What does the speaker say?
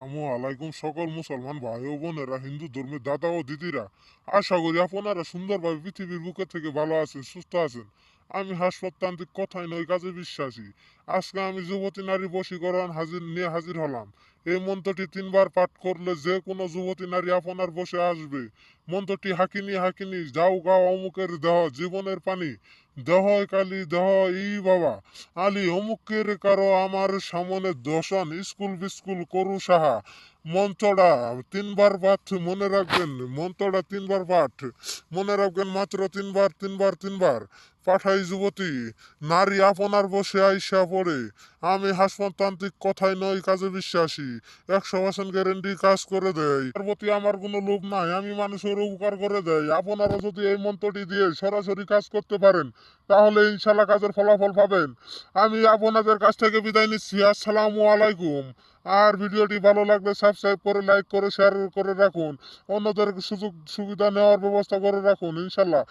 আলাইকুম সকল মুসলমান ভাই ও বোনেরা, হিন্দু ধর্মের দাদা ও দিদিরা, আশা করি আপনারা সুন্দরভাবে পৃথিবীর বুকে থেকে ভালো আছেন, সুস্থ আছেন। আমি হাসপাতান্ত্রিক কথায় নয় কাজে বিশ্বাসী। আজকে আমি যুবতী নারী বশীকরণ হাজির হলাম। এই মন্ত্রটি 3বার পাঠ করলে যে কোনো যুবতী নারী আপনার বসে আসবে। মন্ত্রটি হাকিনি হাকিনি যাও গাও অমুকের দেহ জীবনের পানি, দেহ কালী দেহ ই বাবা আলী অমুকের কারো আমার সামনে দশন স্কুল বিস্কুল করু সাহা। মন্ত্রটা 3বার পাঠ মনে রাখবেন, মন্ত্রটা 3বার পাঠ মনে রাখবেন, মাত্র 3বার 3বার 3বার পাঠাই যুবতী নারী আপনার বসে আইসা পড়ে। আমি হাসপাতান্ত্রিক কথায় নয় কাজে বিশ্বাসী, 100% গ্যারেন্টি কাজ করে দেয়। এর প্রতি আমার কোনো লোভ নাই, আমি মানুষের উপকার করে দেয়। আপনারা যদি এই মন্ত্রটি দিয়ে সরাসরি কাজ করতে পারেন তাহলে ইনশাল্লাহ কাজের ফলাফল পাবেন। আমি আপনাদের কাছ থেকে বিদায় নিচ্ছি। আসসালামু আলাইকুম। আর ভিডিওটি ভালো লাগলে সাবস্ক্রাইব করে, লাইক করে, শেয়ার করে রাখুন। অন্যদের সুযোগ সুবিধা নেওয়ার ব্যবস্থা করে রাখুন ইনশাল্লাহ।